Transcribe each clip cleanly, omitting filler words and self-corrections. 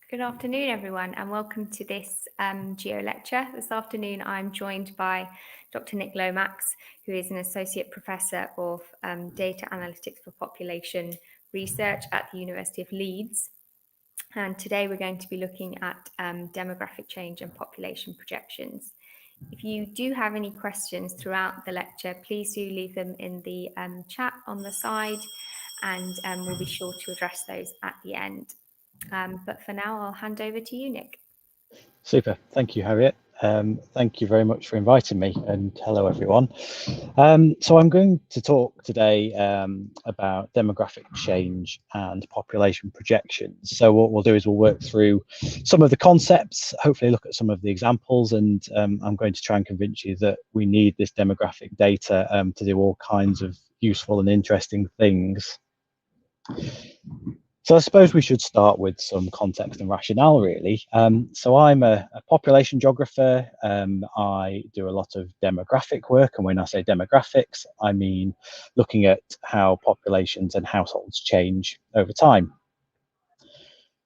Good afternoon, everyone, and welcome to this Geo lecture. This afternoon, I'm joined by Dr. Nik Lomax, who is an Associate Professor of Data Analytics for Population Research at the University of Leeds. And today we're going to be looking at demographic change and population projections. If you do have any questions throughout the lecture, please do leave them in the chat on the side, and we'll be sure to address those at the end. But for now, I'll hand over to you, Nik. Super. Thank you, Harriet. Thank you very much for inviting me, and hello, everyone. So I'm going to talk today about demographic change and population projections. So what we'll do is we'll work through some of the concepts, hopefully look at some of the examples, and I'm going to try and convince you that we need this demographic data to do all kinds of useful and interesting things. So I suppose we should start with some context and rationale, really. So I'm a population geographer. I do a lot of demographic work. And when I say demographics, I mean looking at how populations and households change over time.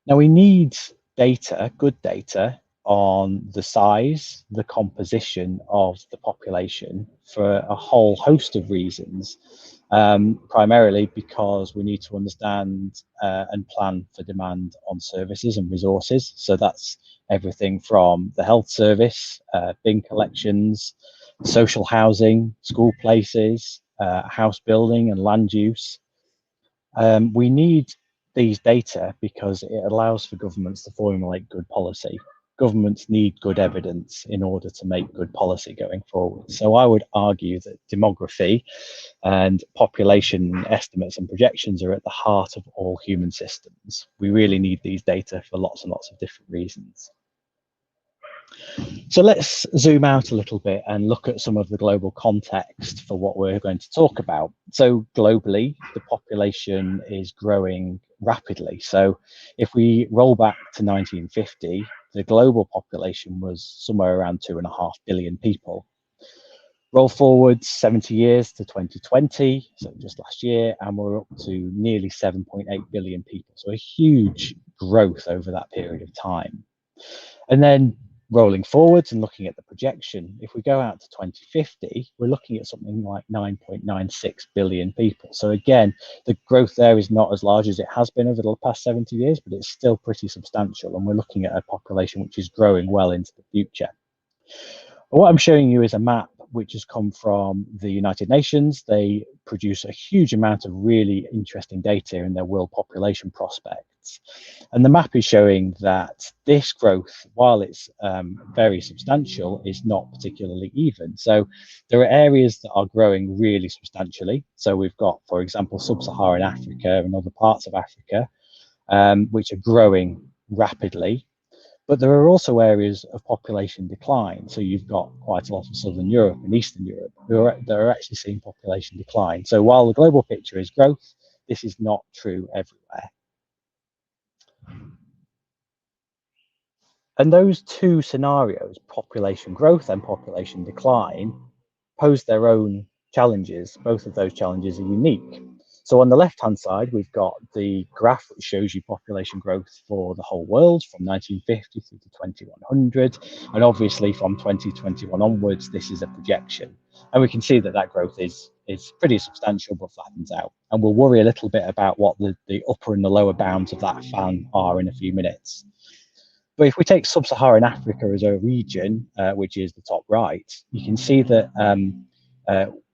Now we need data, good data, on the size, the composition of the population for a whole host of reasons. Primarily because we need to understand and plan for demand on services and resources. So that's everything from the health service, bin collections, social housing, school places, house building and land use. We need these data because it allows for governments to formulate good policy. Governments need good evidence in order to make good policy going forward. So I would argue that demography and population estimates and projections are at the heart of all human systems. We really need these data for lots and lots of different reasons. So let's zoom out a little bit and look at some of the global context for what we're going to talk about. So globally, the population is growing rapidly. So if we roll back to 1950, the global population was somewhere around 2.5 billion people. Roll forward 70 years to 2020, so just last year, and we're up to nearly 7.8 billion people. So a huge growth over that period of time. And then rolling forwards and looking at the projection, if we go out to 2050, we're looking at something like 9.96 billion people. So again, the growth there is not as large as it has been over the past 70 years, but it's still pretty substantial. And we're looking at a population which is growing well into the future. What I'm showing you is a map which has come from the United Nations. They produce a huge amount of really interesting data in their world population prospects. And the map is showing that this growth, while it's very substantial, is not particularly even. So there are areas that are growing really substantially. So we've got, for example, sub-Saharan Africa and other parts of Africa, which are growing rapidly. But there are also areas of population decline. So you've got quite a lot of Southern Europe and Eastern Europe that are actually seeing population decline. So while the global picture is growth, this is not true everywhere. And those two scenarios, population growth and population decline, pose their own challenges. Both of those challenges are unique. So on the left-hand side, we've got the graph which shows you population growth for the whole world from 1950 through to 2100. And obviously from 2021 onwards, this is a projection. And we can see that that growth is pretty substantial, but flattens out. And we'll worry a little bit about what the upper and the lower bounds of that fan are in a few minutes. But if we take sub-Saharan Africa as a region, which is the top right, you can see that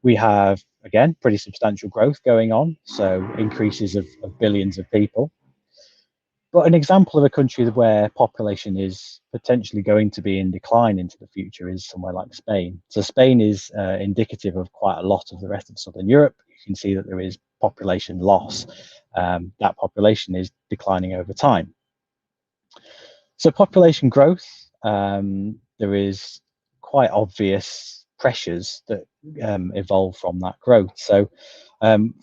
we have, again, pretty substantial growth going on, so increases of billions of people. But an example of a country where population is potentially going to be in decline into the future is somewhere like Spain. So Spain is indicative of quite a lot of the rest of Southern Europe. You can see that there is population loss. That population is declining over time. So population growth, there is quite obvious pressures that evolve from that growth. So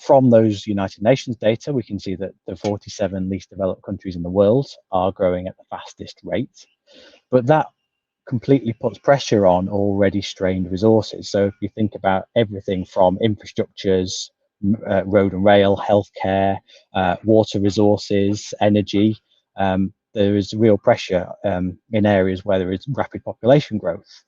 from those United Nations data, we can see that the 47 least developed countries in the world are growing at the fastest rate, but that completely puts pressure on already strained resources. So if you think about everything from infrastructures, road and rail, healthcare, water resources, energy, there is real pressure in areas where there is rapid population growth.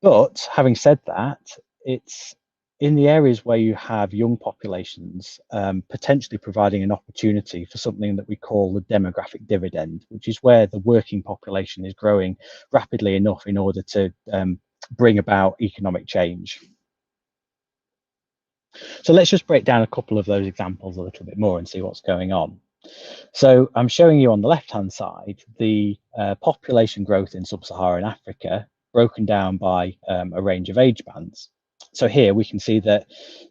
But having said that, it's in the areas where you have young populations potentially providing an opportunity for something that we call the demographic dividend, which is where the working population is growing rapidly enough in order to bring about economic change. So let's just break down a couple of those examples a little bit more and see what's going on. So I'm showing you on the left-hand side the population growth in sub-Saharan Africa broken down by a range of age bands. So here we can see that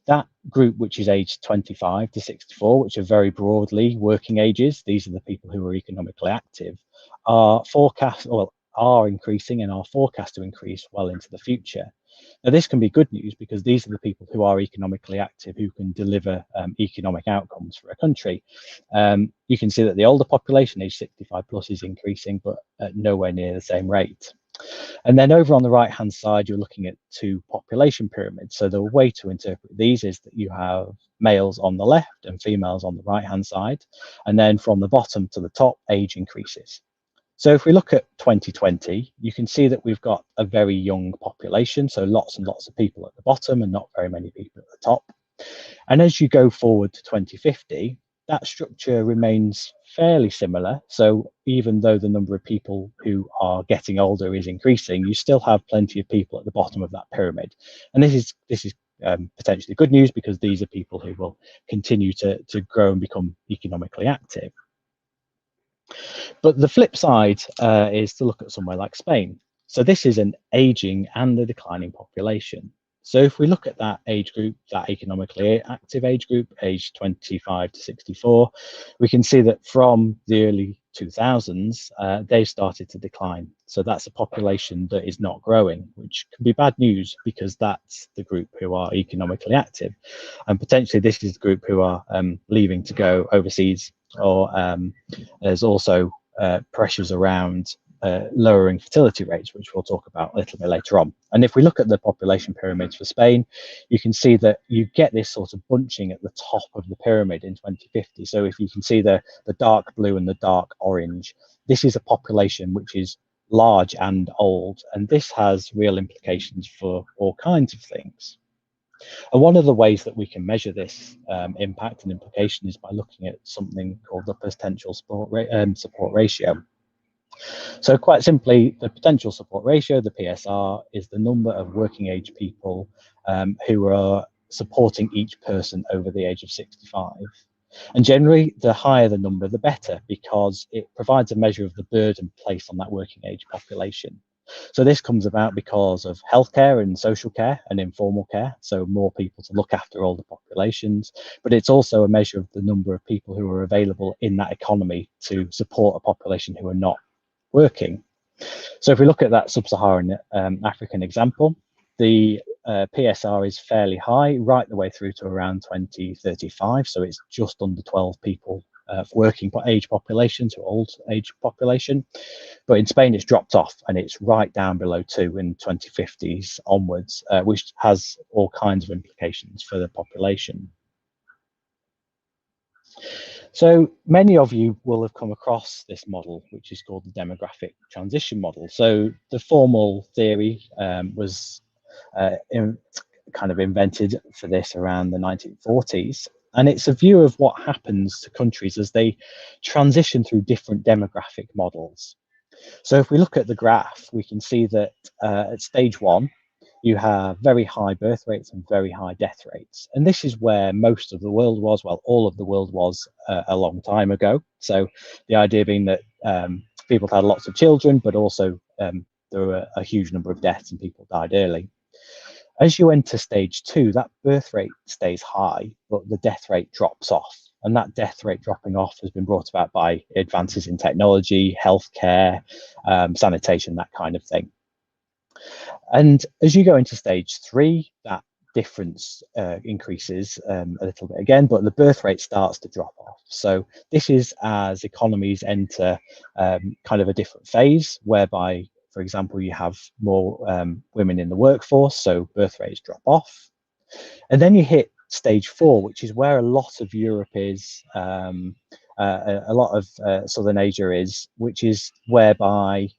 that group, which is aged 25 to 64, which are very broadly working ages, these are the people who are economically active, are increasing and are forecast to increase well into the future. Now, this can be good news because these are the people who are economically active, who can deliver economic outcomes for a country. You can see that the older population, age 65 plus, is increasing, but at nowhere near the same rate. And then over on the right hand side, you're looking at two population pyramids. So the way to interpret these is that you have males on the left and females on the right hand side. And then from the bottom to the top, age increases. So if we look at 2020, you can see that we've got a very young population. So lots and lots of people at the bottom and not very many people at the top. And as you go forward to 2050, that structure remains fairly similar. So even though the number of people who are getting older is increasing, you still have plenty of people at the bottom of that pyramid. And this is potentially good news because these are people who will continue to grow and become economically active. But the flip side is to look at somewhere like Spain. So this is an aging and a declining population. So if we look at that age group, that economically active age group, age 25 to 64, we can see that from the early 2000s, they've started to decline. So that's a population that is not growing, which can be bad news because that's the group who are economically active. And potentially this is the group who are leaving to go overseas, or there's also pressures around lowering fertility rates, which we'll talk about a little bit later on. And if we look at the population pyramids for Spain, you can see that you get this sort of bunching at the top of the pyramid in 2050. So if you can see the dark blue and the dark orange, this is a population which is large and old, and this has real implications for all kinds of things. And one of the ways that we can measure this impact and implication is by looking at something called the potential support ratio. So quite simply, the potential support ratio, the PSR, is the number of working age people who are supporting each person over the age of 65. And generally, the higher the number, the better, because it provides a measure of the burden placed on that working age population. So this comes about because of healthcare and social care and informal care, so more people to look after older populations, but it's also a measure of the number of people who are available in that economy to support a population who are not working. So if we look at that sub-Saharan African example, the PSR is fairly high right the way through to around 2035. So it's just under 12 people working age population to old age population. But in Spain, it's dropped off and it's right down below 2 in 2050s onwards, which has all kinds of implications for the population. So many of you will have come across this model, which is called the demographic transition model. So the formal theory was kind of invented for this around the 1940s. And it's a view of what happens to countries as they transition through different demographic models. So if we look at the graph, we can see that at stage 1, you have very high birth rates and very high death rates. And this is where most of the world was, well, all of the world was a long time ago. So the idea being that people had lots of children, but also there were a huge number of deaths and people died early. As you enter stage 2, that birth rate stays high, but the death rate drops off. And that death rate dropping off has been brought about by advances in technology, healthcare, sanitation, that kind of thing. And as you go into stage 3, that difference increases a little bit again, but the birth rate starts to drop off. So this is as economies enter kind of a different phase, whereby, for example, you have more women in the workforce, so birth rates drop off. And then you hit stage 4, which is where a lot of Europe is a lot of Southern Asia is, which is whereby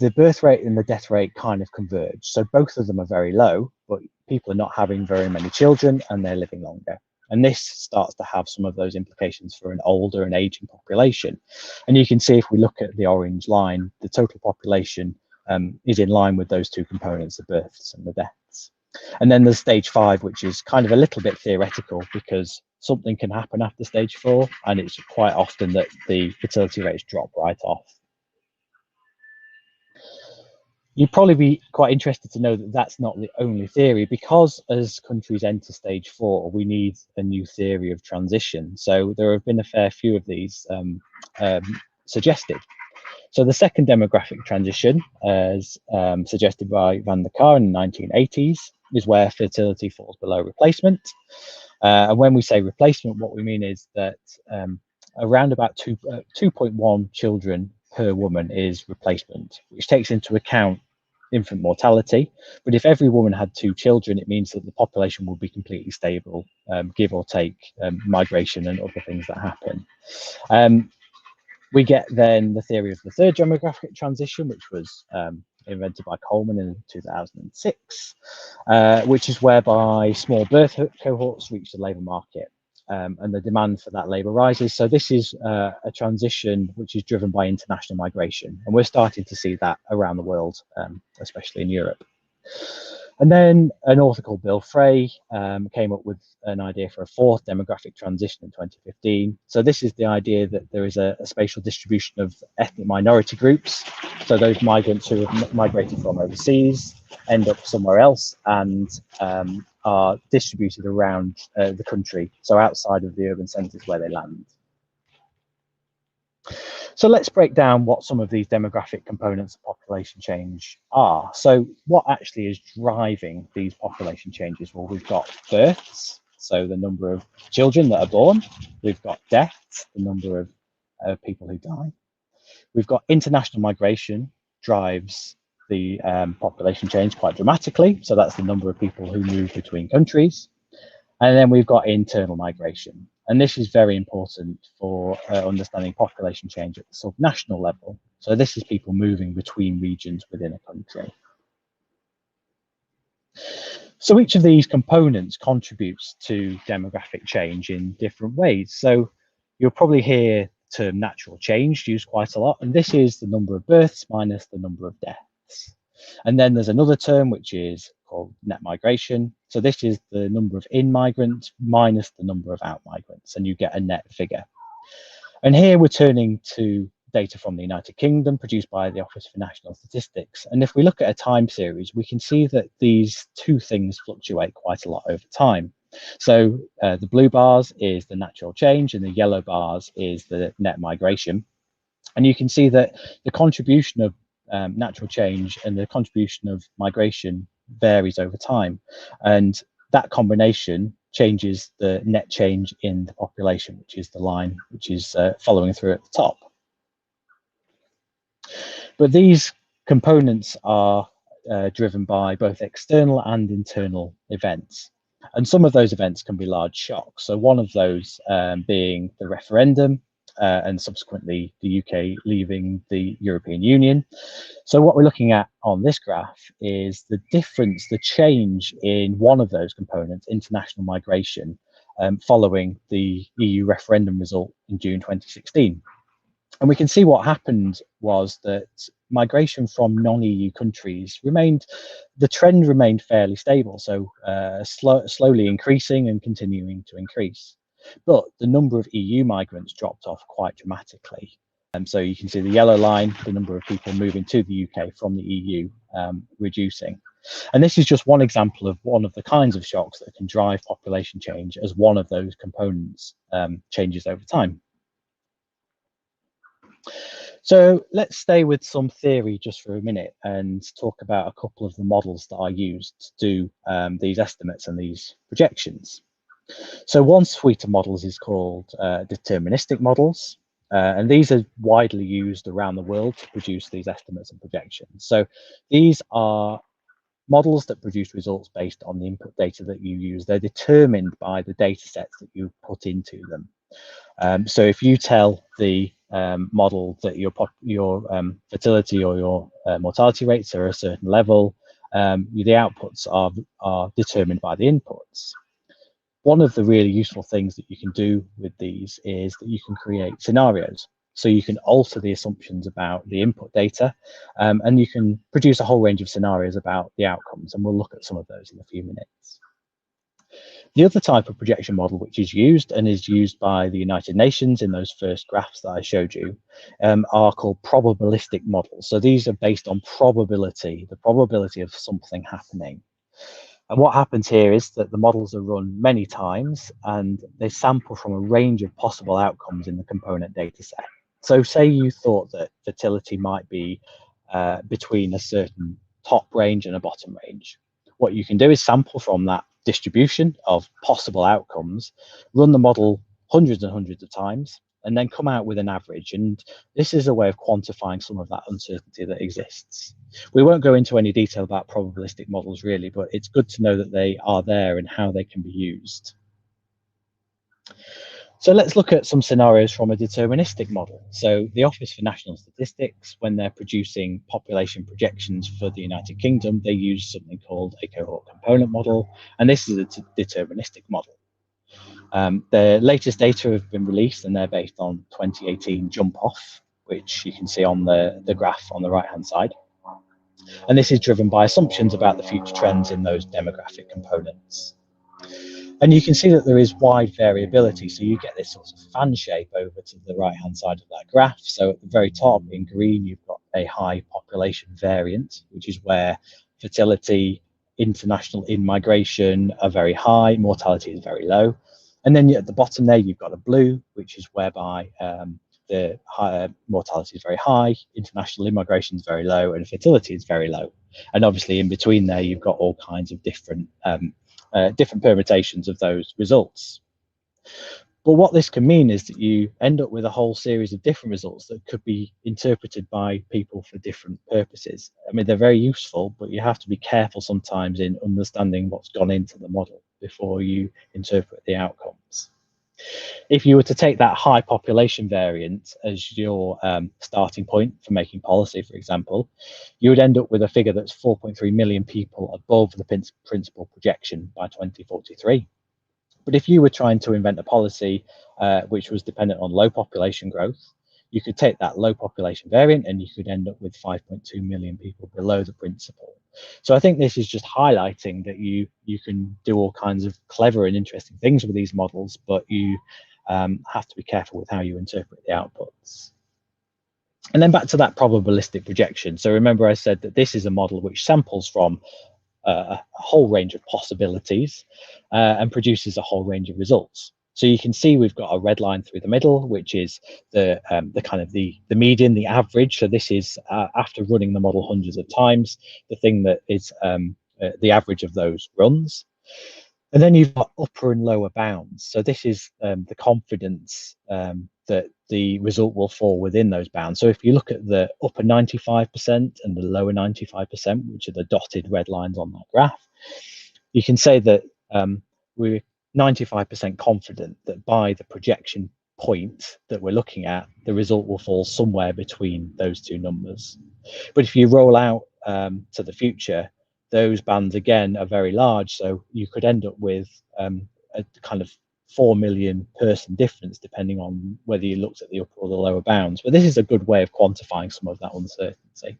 the birth rate and the death rate kind of converge. So both of them are very low, but people are not having very many children and they're living longer. And this starts to have some of those implications for an older and aging population. And you can see if we look at the orange line, the total population is in line with those two components, the births and the deaths. And then there's stage 5, which is kind of a little bit theoretical because something can happen after stage 4, and it's quite often that the fertility rates drop right off. You'd probably be quite interested to know that that's not the only theory, because as countries enter stage 4, we need a new theory of transition. So there have been a fair few of these suggested. So the second demographic transition, as suggested by Van der Kar in the 1980s, is where fertility falls below replacement. And when we say replacement, what we mean is that around about 2.1 children per woman is replacement, which takes into account infant mortality. But if every woman had 2 children, it means that the population will be completely stable, give or take migration and other things that happen. We get then the theory of the third demographic transition, which was invented by Coleman in 2006, which is whereby small birth cohorts reach the labour market. And the demand for that labour rises. So this is a transition which is driven by international migration, and we're starting to see that around the world, especially in Europe. And then an author called Bill Frey came up with an idea for a fourth demographic transition in 2015. So this is the idea that there is a spatial distribution of ethnic minority groups. So those migrants who have migrated from overseas end up somewhere else and are distributed around the country, so outside of the urban centres where they land. So let's break down what some of these demographic components of population change are. So what actually is driving these population changes? Well, we've got births, so the number of children that are born. We've got deaths, the number of people who die. We've got international migration drives the population change quite dramatically. So that's the number of people who move between countries. And then we've got internal migration. And this is very important for understanding population change at the subnational level. So this is people moving between regions within a country. So each of these components contributes to demographic change in different ways. So you'll probably hear the term natural change used quite a lot. And this is the number of births minus the number of deaths. And then there's another term which is called net migration. So this is the number of in migrants minus the number of out migrants, and you get a net figure. And here we're turning to data from the United Kingdom produced by the Office for National Statistics. And if we look at a time series, we can see that these two things fluctuate quite a lot over time. So the blue bars is the natural change and the yellow bars is the net migration. And you can see that the contribution of natural change and the contribution of migration varies over time, and that combination changes the net change in the population, which is the line which is following through at the top. But these components are driven by both external and internal events, and some of those events can be large shocks. So one of those being the referendum and subsequently the UK leaving the European Union. So what we're looking at on this graph is the difference, the change in one of those components, international migration, following the EU referendum result in June 2016. And we can see what happened was that migration from non-EU countries the trend remained fairly stable, so slowly increasing and continuing to increase. But the number of EU migrants dropped off quite dramatically. So you can see the yellow line, the number of people moving to the UK from the EU reducing. And this is just one example of one of the kinds of shocks that can drive population change as one of those components changes over time. So let's stay with some theory just for a minute and talk about a couple of the models that I used to do these estimates and these projections. So one suite of models is called deterministic models, and these are widely used around the world to produce these estimates and projections. So these are models that produce results based on the input data that you use. They're determined by the data sets that you put into them. So if you tell the model that your fertility or your mortality rates are a certain level, the outputs are determined by the inputs. One of the really useful things that you can do with these is that you can create scenarios. So you can alter the assumptions about the input data, and you can produce a whole range of scenarios about the outcomes, and we'll look at some of those in a few minutes. The other type of projection model which is used and is used by the United Nations in those first graphs that I showed you are called probabilistic models. So these are based on probability, the probability of something happening. And what happens here is that the models are run many times and they sample from a range of possible outcomes in the component data set. So say you thought that fertility might be between a certain top range and a bottom range. What you can do is sample from that distribution of possible outcomes, run the model hundreds and hundreds of times, and then come out with an average. And this is a way of quantifying some of that uncertainty that exists. We won't go into any detail about probabilistic models really, but it's good to know that they are there and how they can be used. So let's look at some scenarios from a deterministic model. So the Office for National Statistics, when they're producing population projections for the United Kingdom, they use something called a cohort component model, and this is a deterministic model. The latest data have been released and they're based on 2018 jump off, which you can see on the graph on the right hand side. And this is driven by assumptions about the future trends in those demographic components. And you can see that there is wide variability. So you get this sort of fan shape over to the right hand side of that graph. So at the very top in green, you've got a high population variant, which is where fertility, international in-migration are very high, mortality is very low. And then at the bottom there, you've got a blue, which is whereby the higher mortality is very high, international immigration is very low, and fertility is very low. And obviously in between there, you've got all kinds of different permutations of those results. But what this can mean is that you end up with a whole series of different results that could be interpreted by people for different purposes. I mean, they're very useful, but you have to be careful sometimes in understanding what's gone into the model before you interpret the outcomes. If you were to take that high population variant as your starting point for making policy, for example, you would end up with a figure that's 4.3 million people above the principal projection by 2043. But if you were trying to invent a policy which was dependent on low population growth, you could take that low population variant and you could end up with 5.2 million people below the principal. So I think this is just highlighting that you can do all kinds of clever and interesting things with these models, but you have to be careful with how you interpret the outputs. And then back to that probabilistic projection. So remember I said that this is a model which samples from a whole range of possibilities and produces a whole range of results. So you can see we've got a red line through the middle, which is the kind of the median, the average. So this is after running the model hundreds of times, the thing that is the average of those runs. And then you've got upper and lower bounds. So this is the confidence that the result will fall within those bounds. So if you look at the upper 95% and the lower 95%, which are the dotted red lines on that graph, you can say that we're 95% confident that by the projection point that we're looking at, the result will fall somewhere between those two numbers. But if you roll out to the future, those bands again are very large, so you could end up with a kind of 4 million person difference depending on whether you looked at the upper or the lower bounds. But this is a good way of quantifying some of that uncertainty.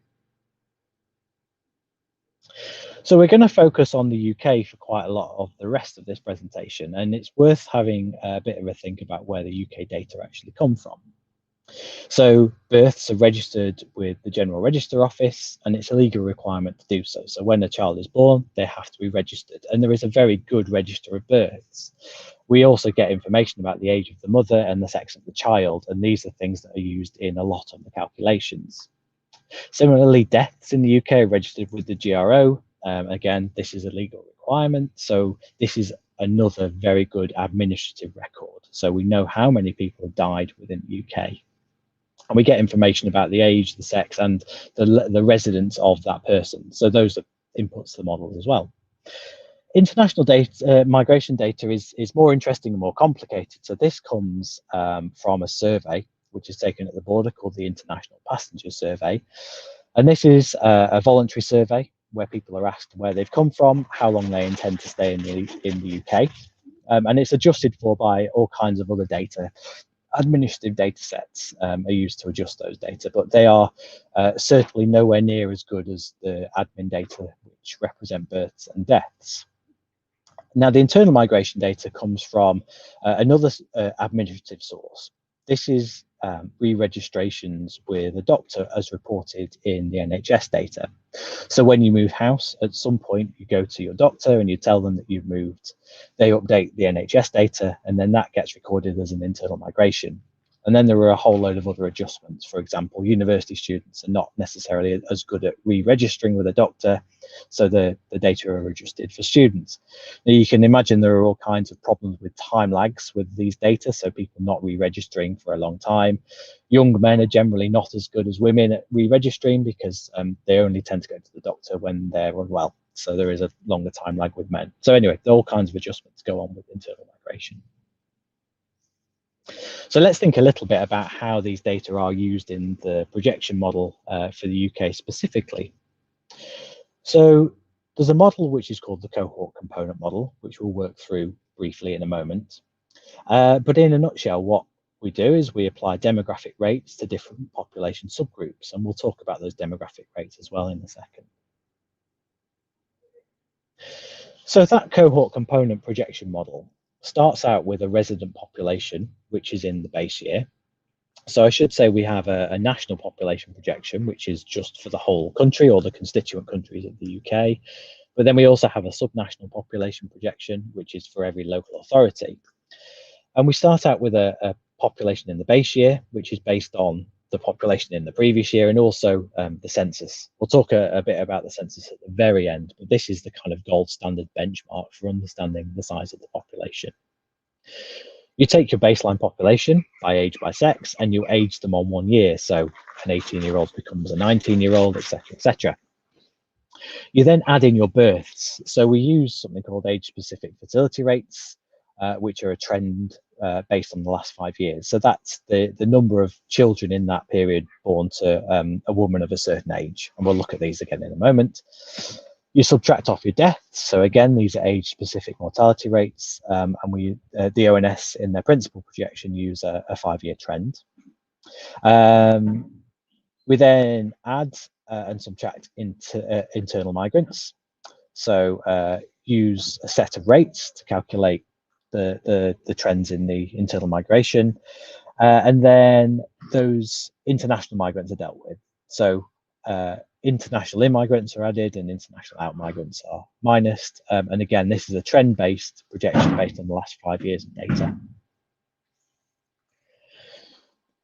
So we're going to focus on the UK for quite a lot of the rest of this presentation, and it's worth having a bit of a think about where the UK data actually come from. So births are registered with the General Register Office, and it's a legal requirement to do so. So when a child is born, they have to be registered, and there is a very good register of births. We also get information about the age of the mother and the sex of the child, and these are things that are used in a lot of the calculations. Similarly, deaths in the UK are registered with the GRO. Again, this is a legal requirement, so this is another very good administrative record. So we know how many people have died within the UK. And we get information about the age, the sex, and the residence of that person. So those are inputs to the models as well. international data, migration data is more interesting and more complicated. So this comes from a survey which is taken at the border called the International Passenger Survey. And this is a voluntary survey where people are asked where they've come from, how long they intend to stay in the UK. And it's adjusted for by all kinds of other data. Administrative data sets are used to adjust those data, but they are certainly nowhere near as good as the admin data which represent births and deaths. Now, the internal migration data comes from another administrative source. This is re-registrations with a doctor as reported in the NHS data. So when you move house, at some point you go to your doctor and you tell them that you've moved. They update the NHS data, and then that gets recorded as an internal migration. And then there are a whole load of other adjustments. For example, university students are not necessarily as good at re-registering with a doctor, so the data are adjusted for students. Now, you can imagine there are all kinds of problems with time lags with these data, so people not re-registering for a long time. Young men are generally not as good as women at re-registering because they only tend to go to the doctor when they're unwell. So there is a longer time lag with men. So anyway, all kinds of adjustments go on with internal migration. So let's think a little bit about how these data are used in the projection model for the UK specifically. So there's a model which is called the cohort component model, which we'll work through briefly in a moment. But in a nutshell, what we do is we apply demographic rates to different population subgroups, and we'll talk about those demographic rates as well in a second. So that cohort component projection model starts out with a resident population, which is in the base year. So I should say we have a national population projection, which is just for the whole country or the constituent countries of the UK. But then we also have a subnational population projection, which is for every local authority. And we start out with a population in the base year, which is based on the population in the previous year, and also the census. We'll talk a bit about the census at the very end, but this is the kind of gold standard benchmark for understanding the size of the population. You take your baseline population by age, by sex, and you age them on 1 year. So an 18-year-old becomes a 19-year-old, etc., etc. You then add in your births. So we use something called age-specific fertility rates, which are a trend based on the last 5 years. So that's the number of children in that period born to a woman of a certain age. And we'll look at these again in a moment. You subtract off your deaths. So again, these are age-specific mortality rates. And the ONS in their principal projection use a 5-year trend. We then add and subtract internal migrants. So use a set of rates to calculate the trends in the internal migration. And then those international migrants are dealt with. So international in-migrants are added and international out-migrants are minused. And again, this is a trend-based projection based on the last 5 years of data.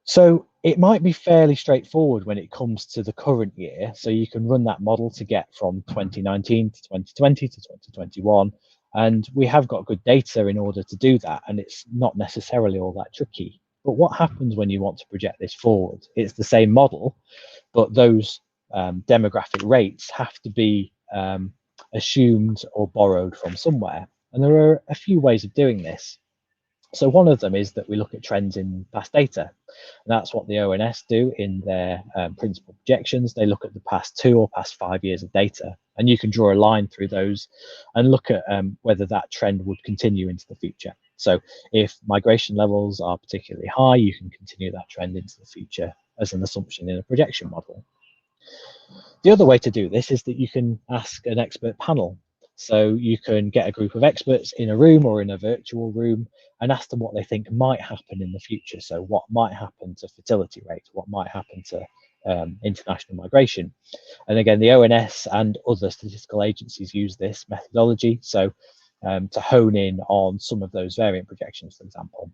So it might be fairly straightforward when it comes to the current year. So you can run that model to get from 2019 to 2020 to 2021. And we have got good data in order to do that. And it's not necessarily all that tricky. But what happens when you want to project this forward? It's the same model, but those demographic rates have to be assumed or borrowed from somewhere. And there are a few ways of doing this. So one of them is that we look at trends in past data. And that's what the ONS do in their principal projections. They look at the past 2 or past 5 years of data, and you can draw a line through those and look at whether that trend would continue into the future. So if migration levels are particularly high, you can continue that trend into the future as an assumption in a projection model. The other way to do this is that you can ask an expert panel. So you can get a group of experts in a room or in a virtual room and ask them what they think might happen in the future. So what might happen to fertility rates, what might happen to international migration. And again, the ONS and other statistical agencies use this methodology. So to hone in on some of those variant projections, for example.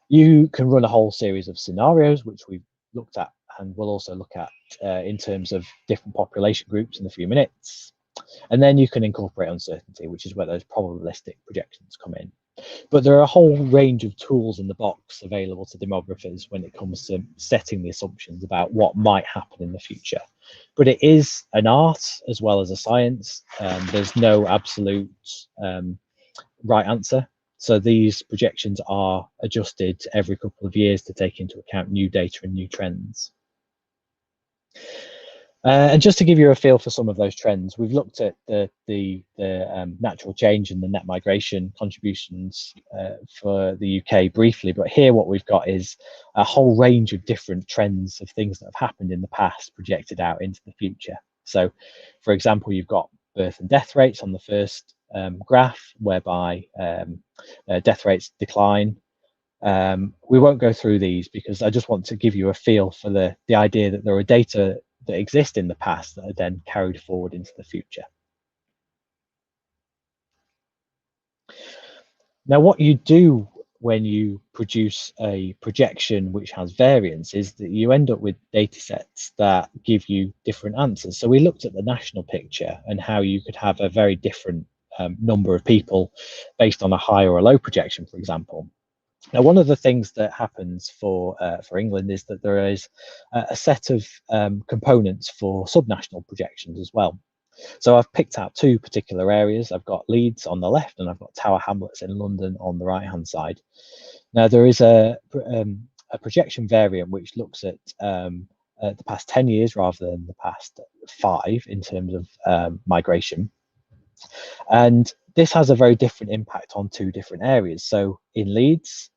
You can run a whole series of scenarios, which we've looked at and we'll also look at in terms of different population groups in a few minutes. And then you can incorporate uncertainty, which is where those probabilistic projections come in. But there are a whole range of tools in the box available to demographers when it comes to setting the assumptions about what might happen in the future. But it is an art as well as a science. There's no absolute right answer. So these projections are adjusted every couple of years to take into account new data and new trends. And just to give you a feel for some of those trends, we've looked at the natural change and the net migration contributions for the UK briefly, but here what we've got is a whole range of different trends of things that have happened in the past projected out into the future. So, for example, you've got birth and death rates on the first graph, whereby death rates decline. We won't go through these because I just want to give you a feel for the idea that there are data that exist in the past that are then carried forward into the future. Now, what you do when you produce a projection which has variance is that you end up with data sets that give you different answers. So we looked at the national picture and how you could have a very different number of people based on a high or a low projection, for example. Now, one of the things that happens for England is that there is a set of components for subnational projections as well. So I've picked out two particular areas. I've got Leeds on the left and I've got Tower Hamlets in London on the right-hand side. Now, there is a projection variant which looks at the past 10 years rather than the past 5 in terms of migration. And this has a very different impact on two different areas. So in Leeds,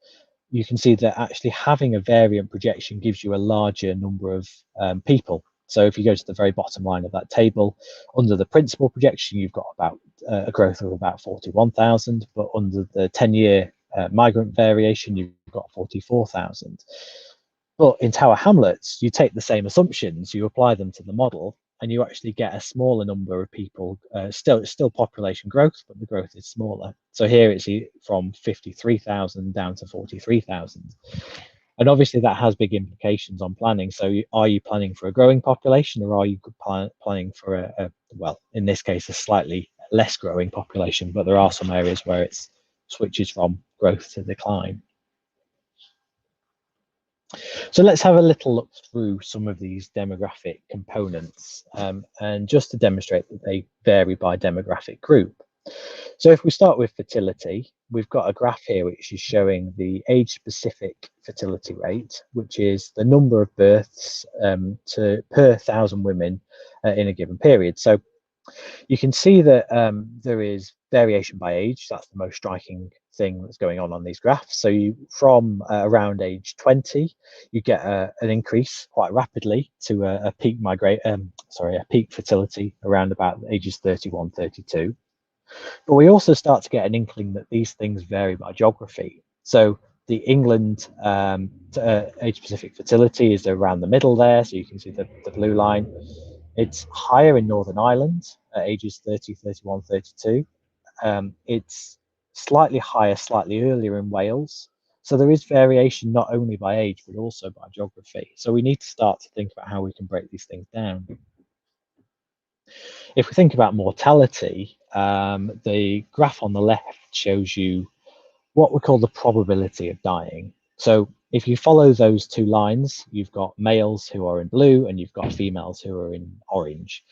you can see that actually having a variant projection gives you a larger number of people. So if you go to the very bottom line of that table, under the principal projection, you've got about a growth of about 41,000, but under the 10-year migrant variation, you've got 44,000. But in Tower Hamlets, you take the same assumptions, you apply them to the model, and you actually get a smaller number of people, still population growth, but the growth is smaller. So here it's from 53,000 down to 43,000. And obviously that has big implications on planning. So are you planning for a growing population, or are you planning for well, in this case, a slightly less growing population, but there are some areas where it switches from growth to decline. So let's have a little look through some of these demographic components, and just to demonstrate that they vary by demographic group. So if we start with fertility, we've got a graph here which is showing the age-specific fertility rate, which is the number of births per 1,000 women in a given period. So you can see that there is variation by age. That's the most striking thing that's going on these graphs. So you, from around age 20, you get an increase quite rapidly to a peak peak fertility around about ages 31, 32. But we also start to get an inkling that these things vary by geography. So the England age-specific fertility is around the middle there. So you can see the blue line. It's higher in Northern Ireland at ages 30, 31, 32. It's slightly higher, slightly earlier in Wales. So there is variation not only by age, but also by geography. So we need to start to think about how we can break these things down. If we think about mortality, the graph on the left shows you what we call the probability of dying. So if you follow those two lines, you've got males who are in blue and you've got females who are in orange.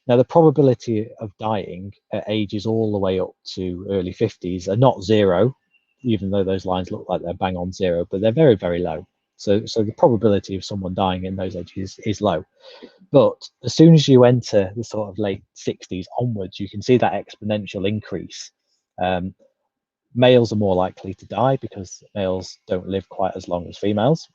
Now, the probability of dying at ages all the way up to early 50s are not zero, even though those lines look like they're bang on zero, but they're very, very low. So the probability of someone dying in those ages is low. But as soon as you enter the sort of late 60s onwards, you can see that exponential increase. Males are more likely to die because males don't live quite as long as females.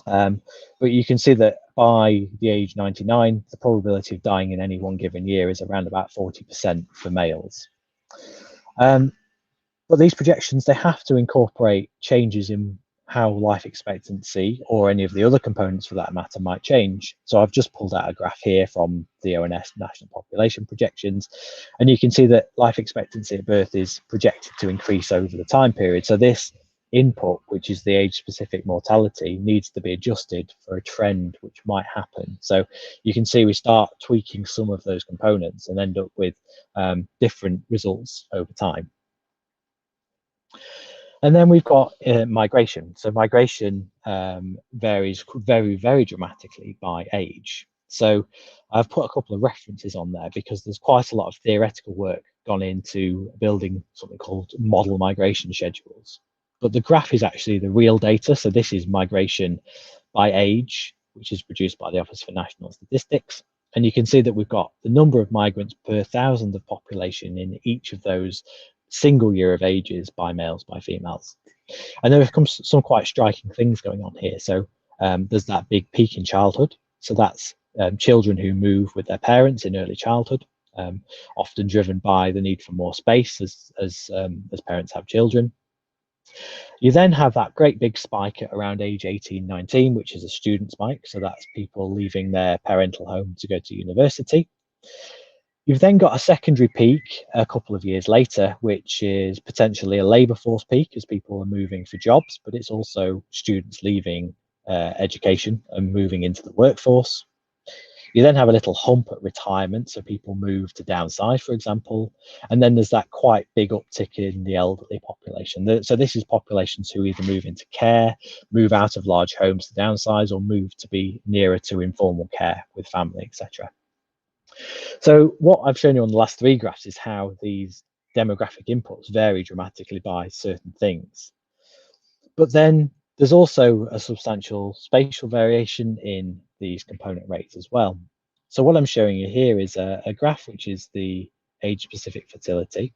But you can see that by the age 99, the probability of dying in any one given year is around about 40% for males. But these projections, they have to incorporate changes in how life expectancy or any of the other components for that matter might change. So I've just pulled out a graph here from the ONS National Population Projections, and you can see that life expectancy at birth is projected to increase over the time period. So this input, which is the age-specific mortality, needs to be adjusted for a trend which might happen. So you can see we start tweaking some of those components and end up with different results over time. And then we've got migration. So migration varies very, very dramatically by age. So I've put a couple of references on there because there's quite a lot of theoretical work gone into building something called model migration schedules. But the graph is actually the real data. So this is migration by age, which is produced by the Office for National Statistics. And you can see that we've got the number of migrants per thousand of population in each of those single year of ages by males, by females. And there comes some quite striking things going on here. So there's that big peak in childhood. So that's children who move with their parents in early childhood, often driven by the need for more space as parents have children. You then have that great big spike at around age 18, 19, which is a student spike. So that's people leaving their parental home to go to university. You've then got a secondary peak a couple of years later, which is potentially a labour force peak as people are moving for jobs, but it's also students leaving education and moving into the workforce. You then have a little hump at retirement, so people move to downsize, for example, and then there's that quite big uptick in the elderly population. So this is populations who either move into care, move out of large homes to downsize, or move to be nearer to informal care with family, etc. So what I've shown you on the last three graphs is how these demographic inputs vary dramatically by certain things. But then there's also a substantial spatial variation in these component rates as well. So what I'm showing you here is a graph which is the age-specific fertility.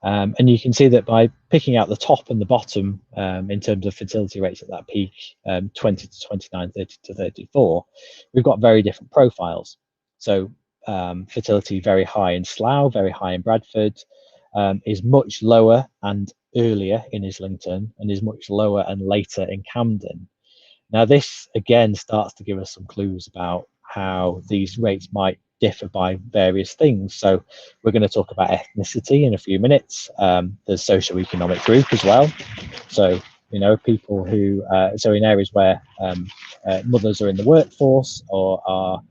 And you can see that by picking out the top and the bottom in terms of fertility rates at that peak, 20 to 29, 30 to 34, we've got very different profiles. So fertility very high in Slough, very high in Bradford, is much lower and earlier in Islington, and is much lower and later in Camden. Now this again starts to give us some clues about how these rates might differ by various things. So we're going to talk about ethnicity in a few minutes. There's socioeconomic group as well. So, you know, people who, so in areas where mothers are in the workforce or are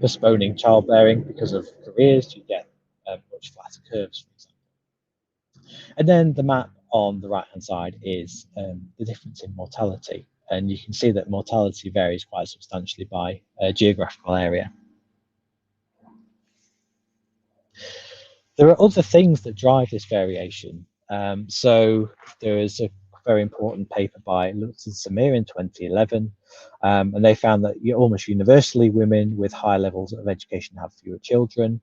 postponing childbearing because of careers, you get much flatter curves, for example. And then the map on the right hand side is the difference in mortality. And you can see that mortality varies quite substantially by geographical area. There are other things that drive this variation. So there is a very important paper by Lutz and Samir in 2011, and they found that almost universally women with high levels of education have fewer children.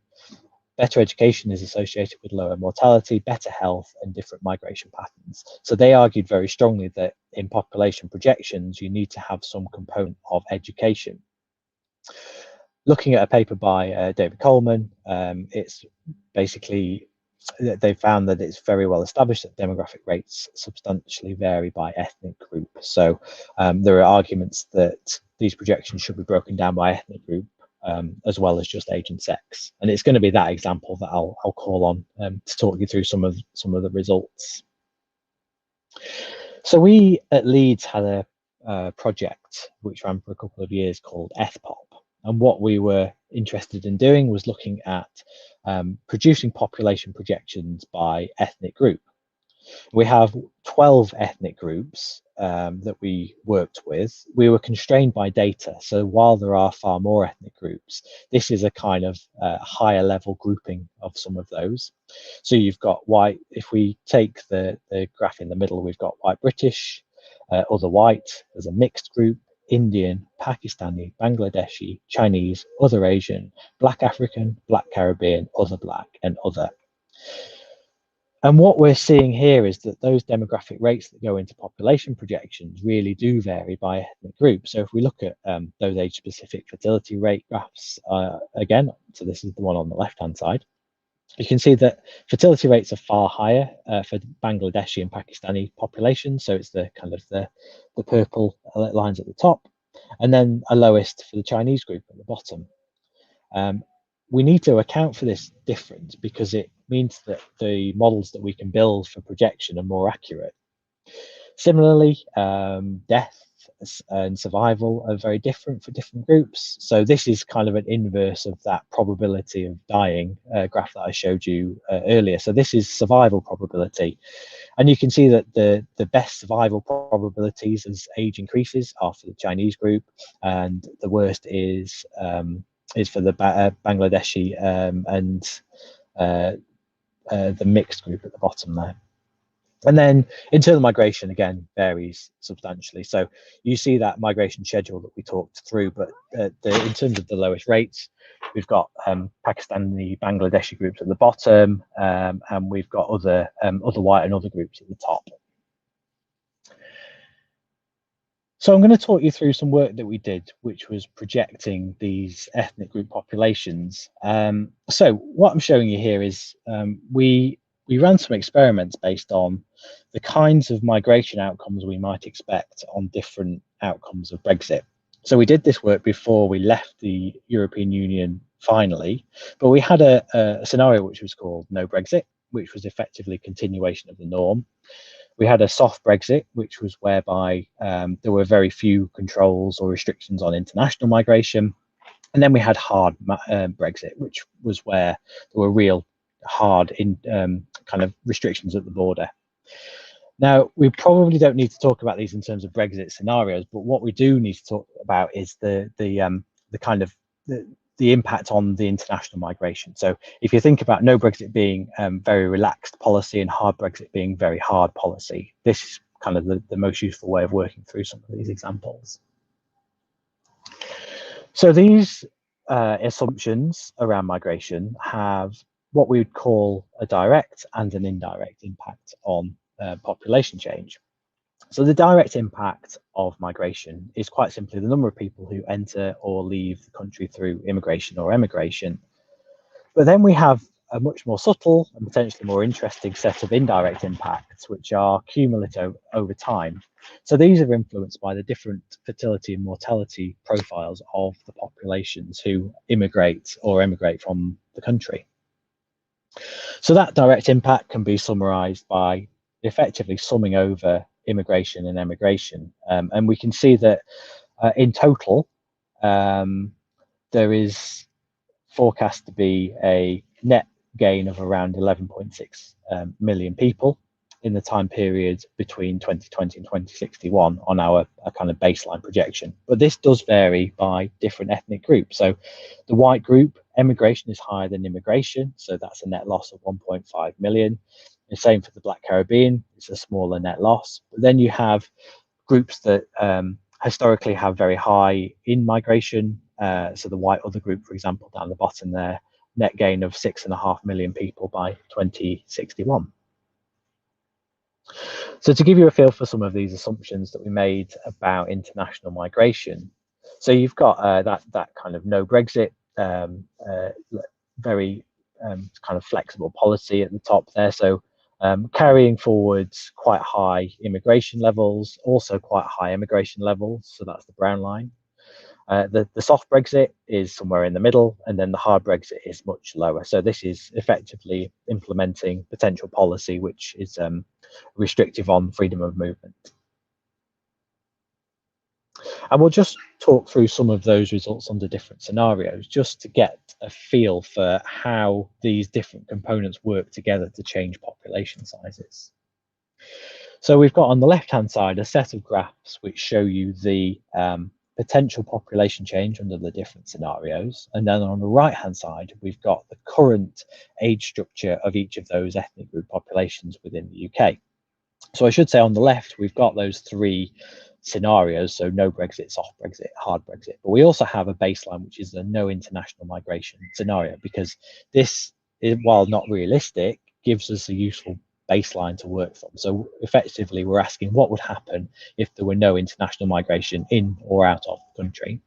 Better education is associated with lower mortality, better health, and different migration patterns. So they argued very strongly that in population projections, you need to have some component of education. Looking at a paper by David Coleman, it's basically, they found that it's very well established that demographic rates substantially vary by ethnic group. So there are arguments that these projections should be broken down by ethnic group as well as just age and sex. And it's going to be that example that I'll call on to talk you through some of the results. So we at Leeds had a project which ran for a couple of years called EthPop. And what we were interested in doing was looking at producing population projections by ethnic group. We have 12 ethnic groups that we worked with. We were constrained by data. So while there are far more ethnic groups, this is a kind of higher level grouping of some of those. So you've got white, if we take the graph in the middle, we've got white British, other white, there's a mixed group, Indian, Pakistani, Bangladeshi, Chinese, other Asian, Black African, Black Caribbean, other Black, and other. And what we're seeing here is that those demographic rates that go into population projections really do vary by ethnic group. So if we look at those age-specific fertility rate graphs again, so this is the one on the left-hand side, you can see that fertility rates are far higher for Bangladeshi and Pakistani populations. So it's the kind of the purple lines at the top, and then a lowest for the Chinese group at the bottom. We need to account for this difference because it means that the models that we can build for projection are more accurate. Similarly, death and survival are very different for different groups. So this is kind of an inverse of that probability of dying graph that I showed you earlier. So this is survival probability. And you can see that the best survival probabilities as age increases are for the Chinese group, and the worst is for the Bangladeshi and the mixed group at the bottom there. And then internal migration again varies substantially. So you see that migration schedule that we talked through, but in terms of the lowest rates, we've got Pakistani, Bangladeshi groups at the bottom, and we've got other white and other groups at the top. So I'm going to talk you through some work that we did, which was projecting these ethnic group populations. So what I'm showing you here is we ran some experiments based on the kinds of migration outcomes we might expect on different outcomes of Brexit. So we did this work before we left the European Union finally, but we had a scenario which was called no Brexit, which was effectively continuation of the norm. We had a soft Brexit, which was whereby there were very few controls or restrictions on international migration. And then we had hard Brexit, which was where there were real hard kind of restrictions at the border. Now, we probably don't need to talk about these in terms of Brexit scenarios, but what we do need to talk about is the impact on the international migration. So if you think about no Brexit being very relaxed policy and hard Brexit being very hard policy, this is kind of the most useful way of working through some of these examples. So these assumptions around migration have what we would call a direct and an indirect impact on population change. So the direct impact of migration is quite simply the number of people who enter or leave the country through immigration or emigration. But then we have a much more subtle and potentially more interesting set of indirect impacts, which are cumulative over time. So these are influenced by the different fertility and mortality profiles of the populations who immigrate or emigrate from the country. So that direct impact can be summarized by effectively summing over immigration and emigration. And we can see that in total, there is forecast to be a net gain of around 11.6 million people in the time period between 2020 and 2061 on our kind of baseline projection. But this does vary by different ethnic groups. So the white group, emigration is higher than immigration, so that's a net loss of 1.5 million. The same for the Black Caribbean, it's a smaller net loss. But then you have groups that historically have very high in-migration. So the white other group, for example, down the bottom there, net gain of 6.5 million people by 2061. So to give you a feel for some of these assumptions that we made about international migration, so you've got that kind of no Brexit, very kind of flexible policy at the top there. So carrying forwards quite high immigration levels, also quite high immigration levels. So that's the brown line. The soft Brexit is somewhere in the middle, and then the hard Brexit is much lower. So this is effectively implementing potential policy which is restrictive on freedom of movement. And we'll just talk through some of those results under different scenarios, just to get a feel for how these different components work together to change population sizes. So we've got on the left-hand side a set of graphs which show you the potential population change under the different scenarios. And then on the right-hand side, we've got the current age structure of each of those ethnic group populations within the UK. So I should say on the left, we've got those three scenarios, so no Brexit, soft Brexit, hard Brexit. But we also have a baseline, which is the no international migration scenario, because this, while not realistic, gives us a useful baseline to work from. So effectively, we're asking what would happen if there were no international migration in or out of the country.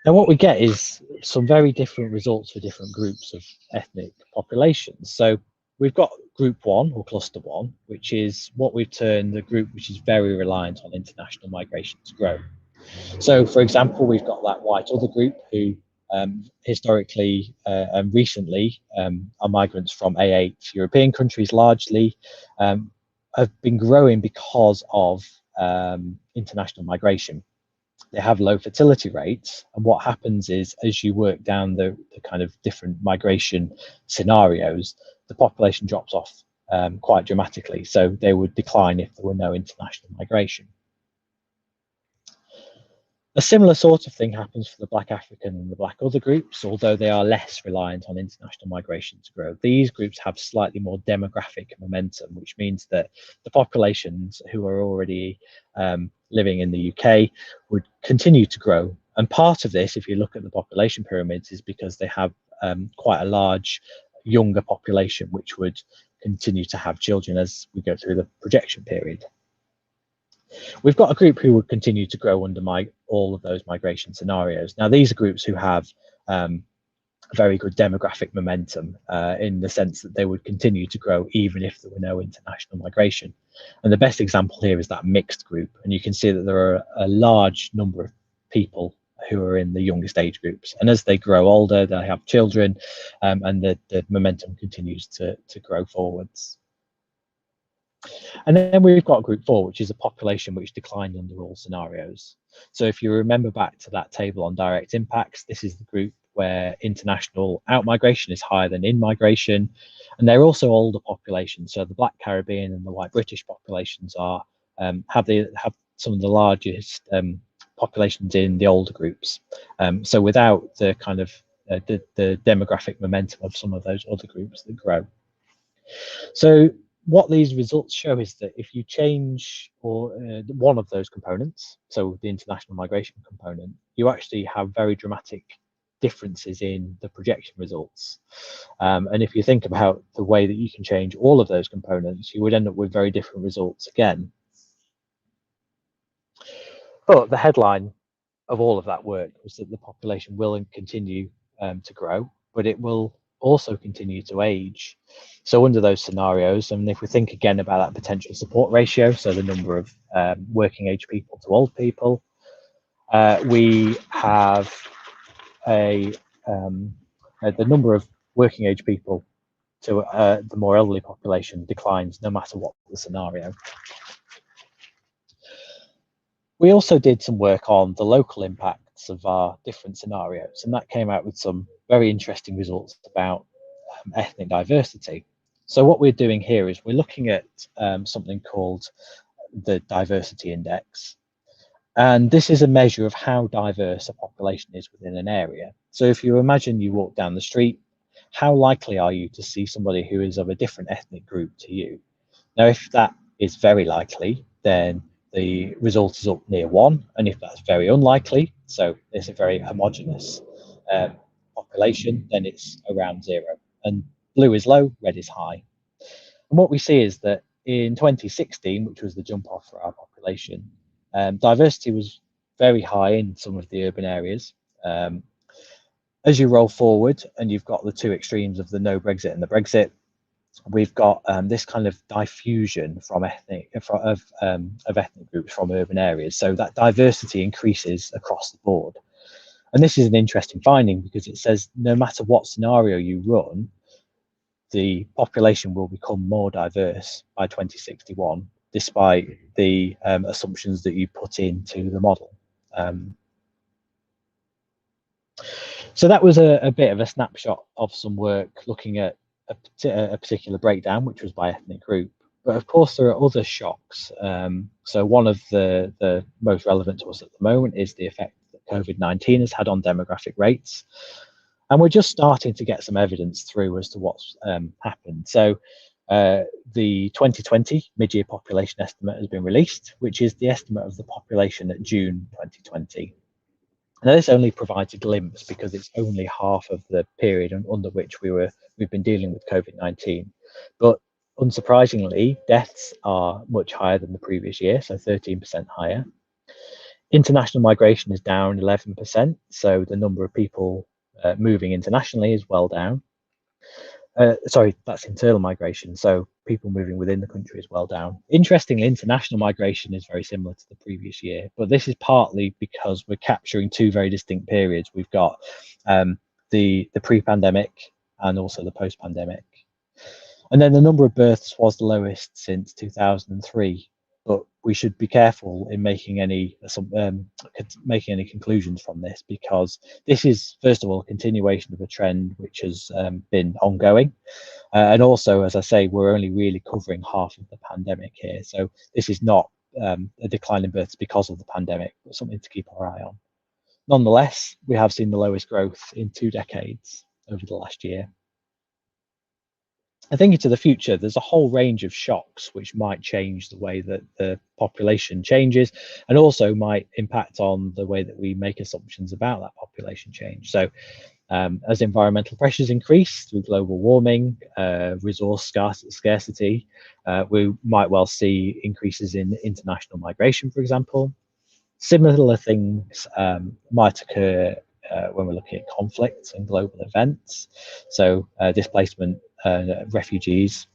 And what we get is some very different results for different groups of ethnic populations. So we've got group one or cluster one, which is what we've turned the group which is very reliant on international migration to grow. So for example, we've got that white other group who historically and recently are migrants from A8 European countries largely, have been growing because of international migration. They have low fertility rates, and what happens is, as you work down the kind of different migration scenarios, the population drops off quite dramatically. So they would decline if there were no international migration. A similar sort of thing happens for the Black African and the Black other groups, although they are less reliant on international migration to grow. These groups have slightly more demographic momentum, which means that the populations who are already living in the UK would continue to grow. And part of this, if you look at the population pyramids, is because they have quite a large younger population, which would continue to have children as we go through the projection period. We've got a group who would continue to grow under all of those migration scenarios. Now, these are groups who have very good demographic momentum in the sense that they would continue to grow even if there were no international migration. And the best example here is that mixed group. And you can see that there are a large number of people who are in the youngest age groups. And as they grow older, they have children, and the momentum continues to grow forwards. And then we've got group 4, which is a population which declined under all scenarios. So if you remember back to that table on direct impacts, this is the group where international out-migration is higher than in-migration. And they're also older populations. So the Black Caribbean and the White British populations are have some of the largest populations in the older groups. So without the kind of the demographic momentum of some of those other groups that grow. So what these results show is that if you change one of those components, so the international migration component, you actually have very dramatic differences in the projection results. And if you think about the way that you can change all of those components, you would end up with very different results again. But the headline of all of that work was that the population will continue to grow, but it will also continue to age. So under those scenarios, and if we think again about that potential support ratio, so the number of working age people to old people, we have the number of working age people to the more elderly population declines no matter what the scenario. We also did some work on the local impacts of our different scenarios, and that came out with some very interesting results about ethnic diversity. So what we're doing here is we're looking at something called the diversity index. And this is a measure of how diverse a population is within an area. So if you imagine you walk down the street, how likely are you to see somebody who is of a different ethnic group to you? Now, if that is very likely, then the result is up near 1. And if that's very unlikely, so it's a very homogeneous population, then it's around 0. And blue is low, red is high. And what we see is that in 2016, which was the jump off for our population, diversity was very high in some of the urban areas. As you roll forward and you've got the two extremes of the no Brexit and the Brexit, we've got this kind of diffusion from ethnic groups from urban areas. So that diversity increases across the board. And this is an interesting finding because it says no matter what scenario you run, the population will become more diverse by 2061, despite the assumptions that you put into the model. So that was a bit of a snapshot of some work looking at a particular breakdown, which was by ethnic group. But of course, there are other shocks. So one of the most relevant to us at the moment is the effect that COVID-19 has had on demographic rates. And we're just starting to get some evidence through as to what's happened. So the 2020 mid-year population estimate has been released, which is the estimate of the population at June 2020. Now, this only provides a glimpse because it's only half of the period under which we've been dealing with COVID-19. But unsurprisingly, deaths are much higher than the previous year, so 13% higher. International migration is down 11%, so the number of people moving internationally is well down. Sorry, that's internal migration, so people moving within the country is well down. Interestingly, international migration is very similar to the previous year, but this is partly because we're capturing two very distinct periods. We've got the pre-pandemic and also the post-pandemic. And then the number of births was the lowest since 2003. but we should be careful in making any conclusions from this, because this is, first of all, a continuation of a trend which has been ongoing. And also, as I say, we're only really covering half of the pandemic here. So this is not a decline in births because of the pandemic, but something to keep our eye on. Nonetheless, we have seen the lowest growth in 2 decades over the last year. I think into the future, there's a whole range of shocks which might change the way that the population changes, and also might impact on the way that we make assumptions about that population change. So as environmental pressures increase through global warming, resource scarcity, we might well see increases in international migration, for example. Similar things might occur when we're looking at conflicts and global events, so displacement, refugees.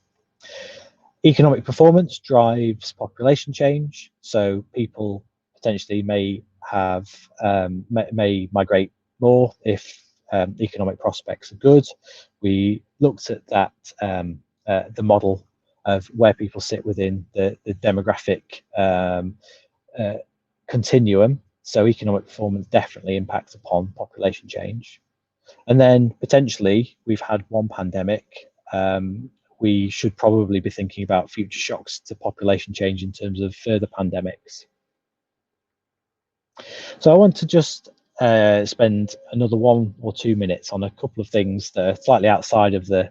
Economic performance drives population change, so people potentially may have may migrate more if economic prospects are good. We looked at that the model of where people sit within the demographic continuum. So economic performance definitely impacts upon population change. And then potentially we've had one pandemic. We should probably be thinking about future shocks to population change in terms of further pandemics. So I want to just spend another 1 or 2 minutes on a couple of things that are slightly outside of the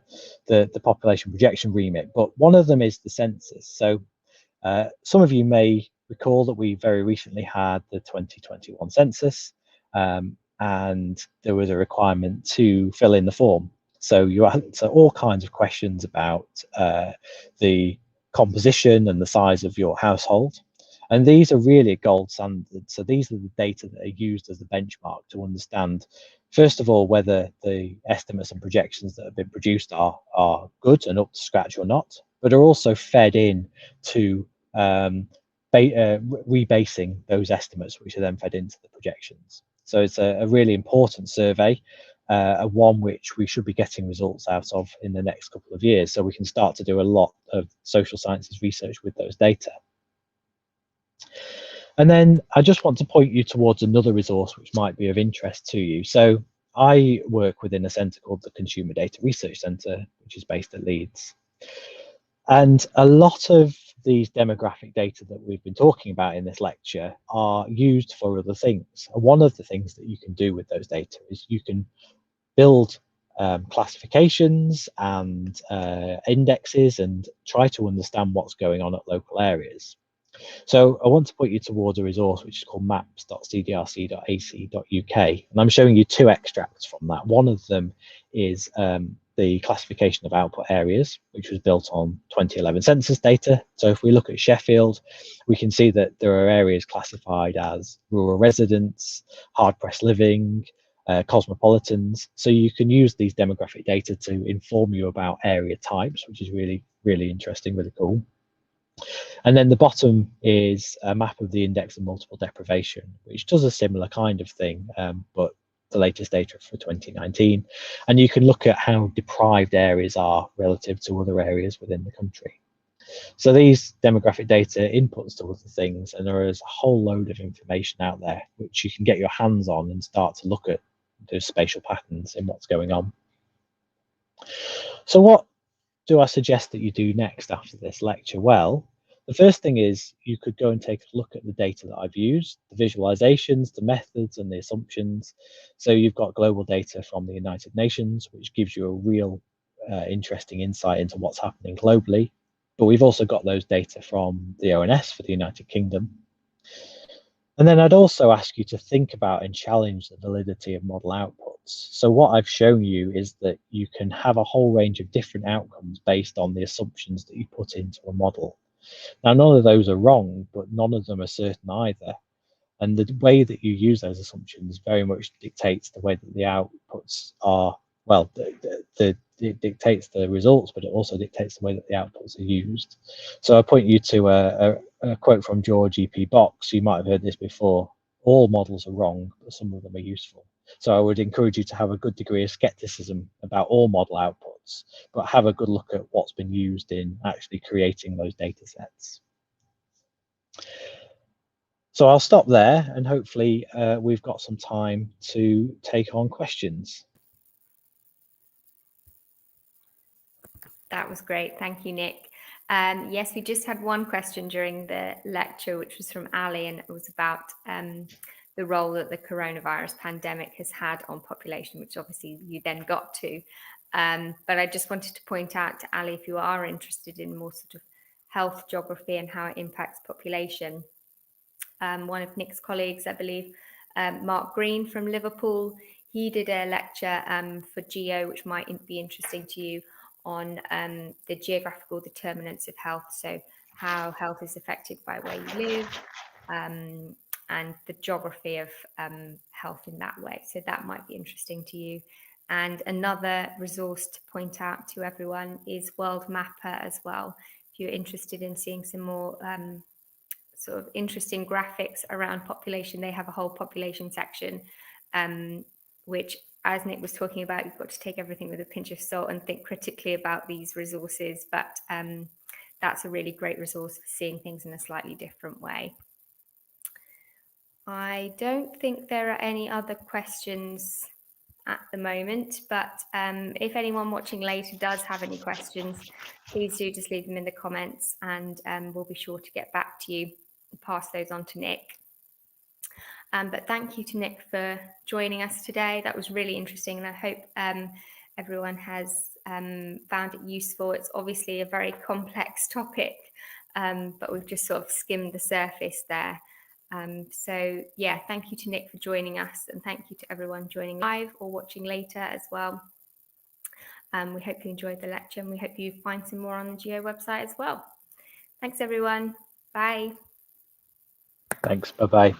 population projection remit, but one of them is the census. So some of you may recall that we very recently had the 2021 census, and there was a requirement to fill in the form. So you answer all kinds of questions about the composition and the size of your household. And these are really a gold standard. So these are the data that are used as the benchmark to understand, first of all, whether the estimates and projections that have been produced are good and up to scratch or not, but are also fed in to rebasing those estimates, which are then fed into the projections. So it's a really important survey, one which we should be getting results out of in the next couple of years, so we can start to do a lot of social sciences research with those data. And then I just want to point you towards another resource which might be of interest to you. So I work within a centre called the Consumer Data Research Centre, which is based at Leeds. And a lot of these demographic data that we've been talking about in this lecture are used for other things. And one of the things that you can do with those data is you can build classifications and indexes and try to understand what's going on at local areas. So I want to point you towards a resource which is called maps.cdrc.ac.uk, and I'm showing you 2 extracts from that. One of them is the classification of output areas, which was built on 2011 census data. So if we look at Sheffield, we can see that there are areas classified as rural residents, hard-pressed living, cosmopolitans. So you can use these demographic data to inform you about area types, which is really, really interesting, really cool. And then the bottom is a map of the index of multiple deprivation, which does a similar kind of thing, but the latest data for 2019. And you can look at how deprived areas are relative to other areas within the country. So these demographic data inputs to other things, and there is a whole load of information out there which you can get your hands on and start to look at those spatial patterns in what's going on. So what do I suggest that you do next after this lecture? Well, the first thing is you could go and take a look at the data that I've used, the visualizations, the methods and the assumptions. So you've got global data from the United Nations, which gives you a real interesting insight into what's happening globally. But we've also got those data from the ONS for the United Kingdom. And then I'd also ask you to think about and challenge the validity of model outputs. So what I've shown you is that you can have a whole range of different outcomes based on the assumptions that you put into a model. Now, none of those are wrong, but none of them are certain either. And the way that you use those assumptions very much dictates the way that the outputs are, well, it dictates the results, but it also dictates the way that the outputs are used. So I point you to a quote from George E.P. Box. You might have heard this before. All models are wrong, but some of them are useful. So I would encourage you to have a good degree of skepticism about all model outputs, but have a good look at what's been used in actually creating those data sets. So I'll stop there, and hopefully we've got some time to take on questions. That was great. Thank you, Nick. Yes, we just had one question during the lecture, which was from Ali, and it was about the role that the coronavirus pandemic has had on population, which obviously you then got to. But I just wanted to point out to Ali, if you are interested in more sort of health geography and how it impacts population, one of Nick's colleagues, I believe, Mark Green from Liverpool, he did a lecture for Geo, which might be interesting to you, on the geographical determinants of health. So how health is affected by where you live, and the geography of health in that way. So that might be interesting to you. And another resource to point out to everyone is World Mapper as well. If you're interested in seeing some more sort of interesting graphics around population, they have a whole population section, which, as Nick was talking about, you've got to take everything with a pinch of salt and think critically about these resources. But that's a really great resource for seeing things in a slightly different way. I don't think there are any other questions at the moment, but if anyone watching later does have any questions, please do just leave them in the comments, and we'll be sure to get back to you and pass those on to Nick. But thank you to Nick for joining us today. That was really interesting, and I hope everyone has found it useful. It's obviously a very complex topic, but we've just sort of skimmed the surface there. So yeah, thank you to Nick for joining us, and thank you to everyone joining live or watching later as well. We hope you enjoyed the lecture, and we hope you find some more on the Geo website as well. Thanks everyone. Bye. Thanks. Bye-bye.